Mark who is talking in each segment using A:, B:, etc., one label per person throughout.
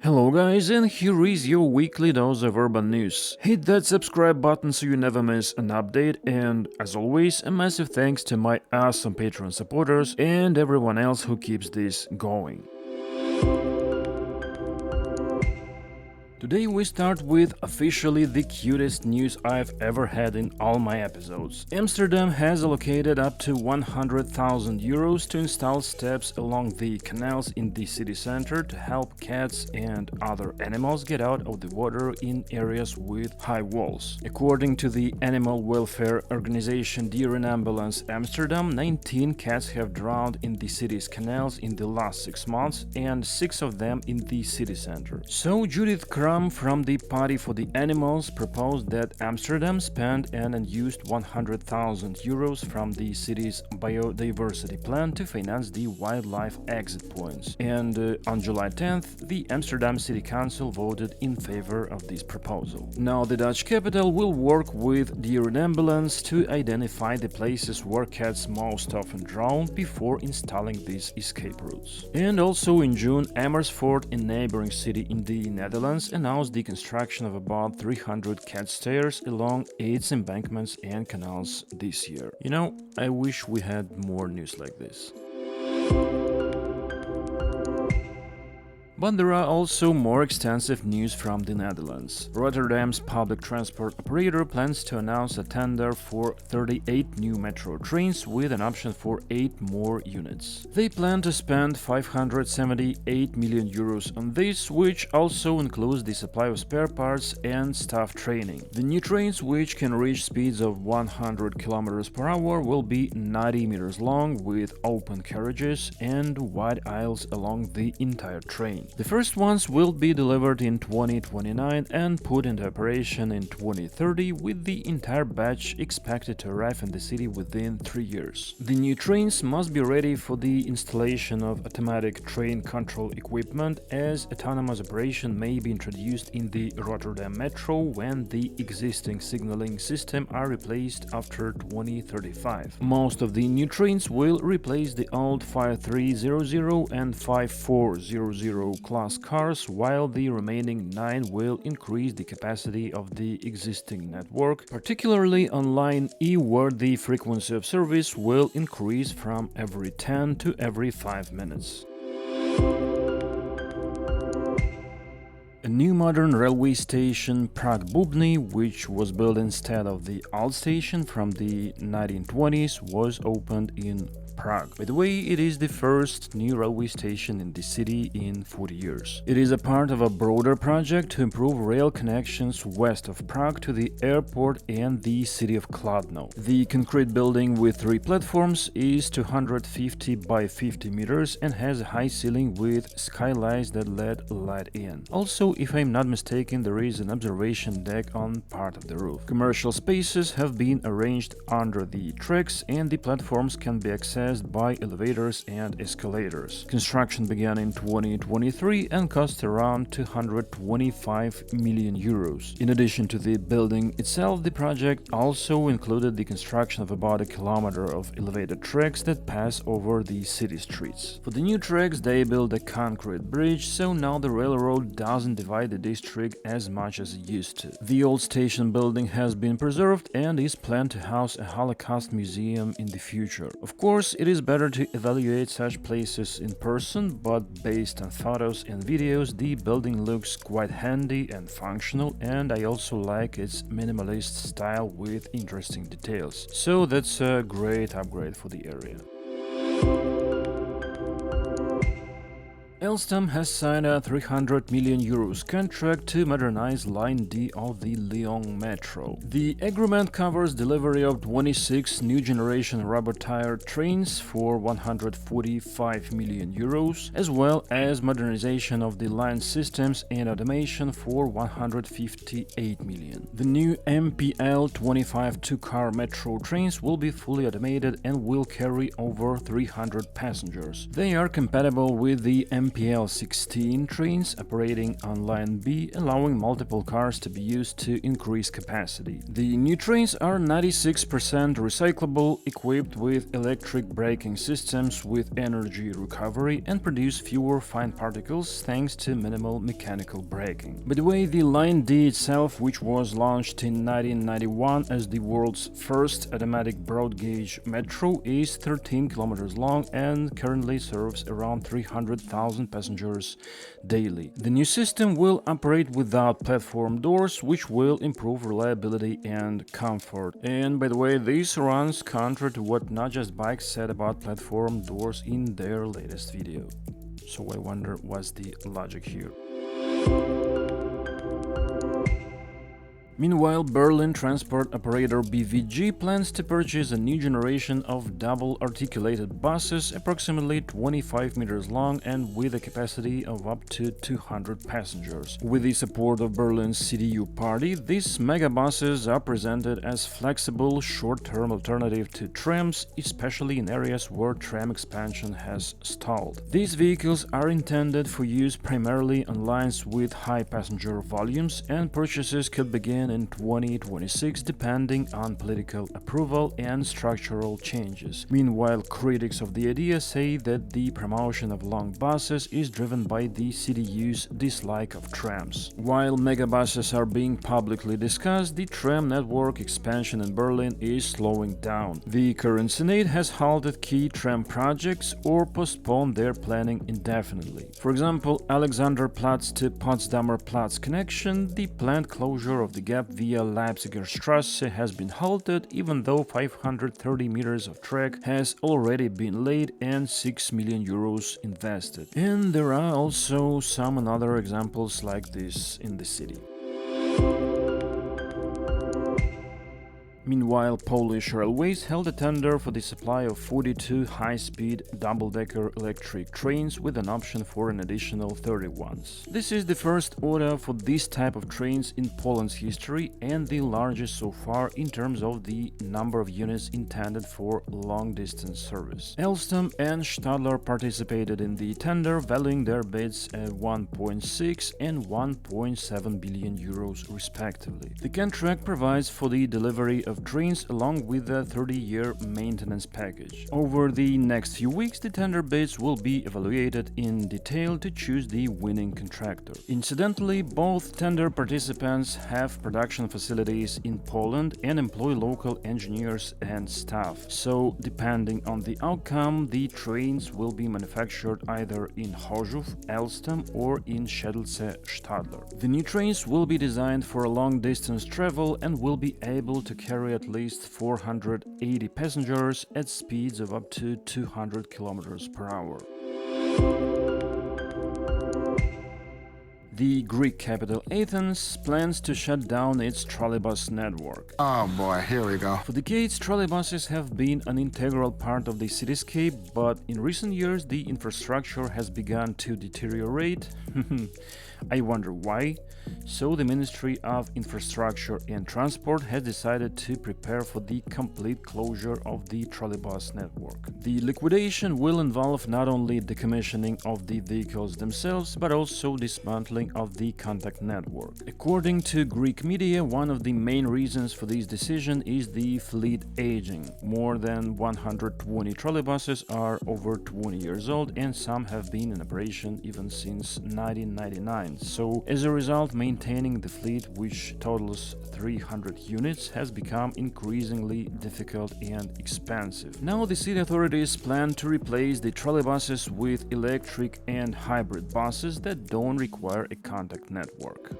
A: Hello guys, and here is your weekly dose of urban news. Hit that subscribe button so you never miss an update, and as always, a massive thanks to my awesome Patreon supporters and everyone else who keeps this going. Today we start with officially the cutest news I've ever had in all my episodes. Amsterdam has allocated up to 100,000 euros to install steps along the canals in the city center to help cats and other animals get out of the water in areas with high walls. According to the animal welfare organization Deer and Ambulance Amsterdam, 19 cats have drowned in the city's canals in the last 6 months and 6 of them in the city center. So Judith from the Party for the Animals proposed that Amsterdam spend an unused 100,000 euros from the city's biodiversity plan to finance the wildlife exit points. And on July 10th, the Amsterdam City Council voted in favor of this proposal. Now the Dutch capital will work with Deer and Ambulance to identify the places where cats most often drown before installing these escape routes. And also in June, Amersfoort, a neighboring city in the Netherlands, announced the construction of about 300 cat stairs along its embankments and canals this year. You know, I wish we had more news like this. But there are also more extensive news from the Netherlands. Rotterdam's public transport operator plans to announce a tender for 38 new metro trains with an option for 8 more units. They plan to spend 578 million euros on this, which also includes the supply of spare parts and staff training. The new trains, which can reach speeds of 100 km per hour, will be 90 meters long with open carriages and wide aisles along the entire train. The first ones will be delivered in 2029 and put into operation in 2030, with the entire batch expected to arrive in the city within 3 years. The new trains must be ready for the installation of automatic train control equipment, as autonomous operation may be introduced in the Rotterdam metro when the existing signaling system are replaced after 2035. Most of the new trains will replace the old 5300 and 5400 class cars, while the remaining 9 will increase the capacity of the existing network, particularly on Line E, where the frequency of service will increase from every 10 to every 5 minutes. A new modern railway station, Prague Bubny, which was built instead of the old station from the 1920s, was opened in Prague. By the way, it is the first new railway station in the city in 40 years. It is a part of a broader project to improve rail connections west of Prague to the airport and the city of Kladno. The concrete building with 3 platforms is 250 by 50 meters and has a high ceiling with skylights that let light in. Also, if I'm not mistaken, there is an observation deck on part of the roof. Commercial spaces have been arranged under the tracks, and the platforms can be accessed by elevators and escalators. Construction began in 2023 and cost around 225 million euros. In addition to the building itself, the project also included the construction of about 1 kilometer of elevated tracks that pass over the city streets. For the new tracks, they built a concrete bridge, so now the railroad doesn't divide the district as much as it used to. The old station building has been preserved and is planned to house a Holocaust museum in the future. Of course, it is better to evaluate such places in person, but based on photos and videos, the building looks quite handy and functional, and I also like its minimalist style with interesting details. So that's a great upgrade for the area. Alstom has signed a 300 million euros contract to modernize Line D of the Lyon metro. The agreement covers delivery of 26 new generation rubber-tired trains for 145 million euros, as well as modernization of the line systems and automation for 158 million. The new MPL 25 two-car metro trains will be fully automated and will carry over 300 passengers. They are compatible with the MPL MPL-16 trains operating on Line B, allowing multiple cars to be used to increase capacity. The new trains are 96% recyclable, equipped with electric braking systems with energy recovery, and produce fewer fine particles thanks to minimal mechanical braking. By the way, the Line D itself, which was launched in 1991 as the world's first automatic broad-gauge metro, is 13 kilometers long and currently serves around 300,000 passengers daily. The new system will operate without platform doors, which will improve reliability and comfort. And by the way, this runs counter to what Not Just Bikes said about platform doors in their latest video. So I wonder what's the logic here. Meanwhile, Berlin transport operator BVG plans to purchase a new generation of double-articulated buses approximately 25 meters long and with a capacity of up to 200 passengers. With the support of Berlin's CDU party, these megabuses are presented as flexible, short-term alternative to trams, especially in areas where tram expansion has stalled. These vehicles are intended for use primarily on lines with high passenger volumes, and purchases could begin in 2026 depending on political approval and structural changes. Meanwhile, critics of the idea say that the promotion of long buses is driven by the CDU's dislike of trams. While megabuses are being publicly discussed, the tram network expansion in Berlin is slowing down. The current Senate has halted key tram projects or postponed their planning indefinitely. For example, Alexanderplatz to Potsdamer Platz connection, the planned closure of the gap via Leipziger Strasse has been halted, even though 530 meters of track has already been laid and 6 million euros invested. And there are also some other examples like this in the city. Meanwhile, Polish Railways held a tender for the supply of 42 high-speed double-decker electric trains with an option for an additional 30 ones. This is the first order for this type of trains in Poland's history and the largest so far in terms of the number of units intended for long-distance service. Alstom and Stadler participated in the tender, valuing their bids at 1.6 and 1.7 billion euros respectively. The contract provides for the delivery of trains along with a 30-year maintenance package. Over the next few weeks, the tender bids will be evaluated in detail to choose the winning contractor. Incidentally, both tender participants have production facilities in Poland and employ local engineers and staff. So, depending on the outcome, the trains will be manufactured either in Chorzów, Alstom, or in Siedlce, Stadler. The new trains will be designed for a long-distance travel and will be able to carry at least 480 passengers at speeds of up to 200 km per hour. The Greek capital Athens plans to shut down its trolleybus network.
B: Oh boy, here we go.
A: For decades, trolleybuses have been an integral part of the cityscape, but in recent years the infrastructure has begun to deteriorate. I wonder why. So the Ministry of Infrastructure and Transport has decided to prepare for the complete closure of the trolleybus network. The liquidation will involve not only decommissioning of the vehicles themselves, but also dismantling of the contact network. According to Greek media, one of the main reasons for this decision is the fleet aging. More than 120 trolleybuses are over 20 years old, and some have been in operation even since 1999. So, as a result, maintaining the fleet, which totals 300 units, has become increasingly difficult and expensive. Now, the city authorities plan to replace the trolleybuses with electric and hybrid buses that don't require a contact network.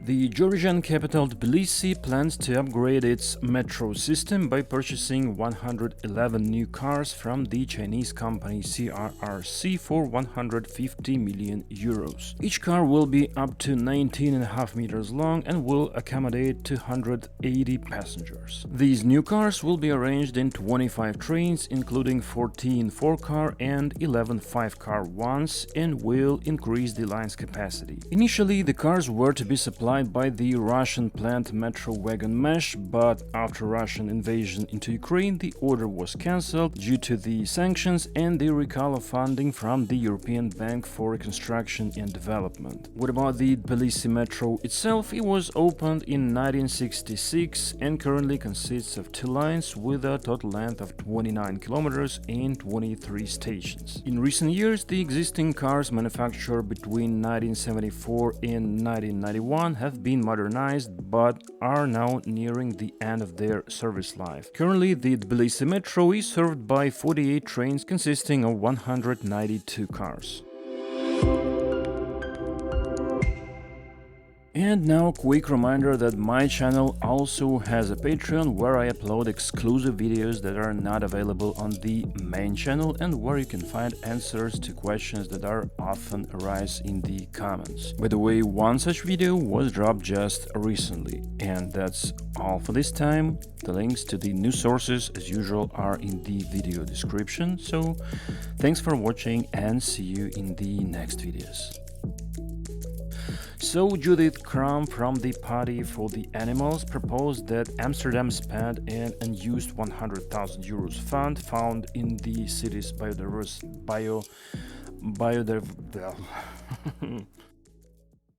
A: The Georgian capital Tbilisi plans to upgrade its metro system by purchasing 111 new cars from the Chinese company CRRC for 150 million euros. Each car will be up to 19.5 meters long and will accommodate 280 passengers. These new cars will be arranged in 25 trains, including 14 4-car and 11 5-car ones, and will increase the line's capacity. Initially, the cars were to be supplied supplied by the Russian-planned metro wagon mesh, but after Russian invasion into Ukraine, the order was cancelled due to the sanctions and the recall of funding from the European Bank for Reconstruction and Development. What about the Tbilisi metro itself? It was opened in 1966 and currently consists of 2 lines with a total length of 29 kilometers and 23 stations. In recent years, the existing cars manufactured between 1974 and 1991 have been modernized but are now nearing the end of their service life. Currently, the Tbilisi metro is served by 48 trains consisting of 192 cars. And now, quick reminder that my channel also has a Patreon where I upload exclusive videos that are not available on the main channel and where you can find answers to questions that are often arise in the comments. By the way, one such video was dropped just recently. And that's all for this time. The links to the news sources, as usual, are in the video description. So, thanks for watching and see you in the next videos. So, Judith Kram from the Party for the Animals proposed that Amsterdam spend an unused 100,000 euros fund found in the city's biodiversity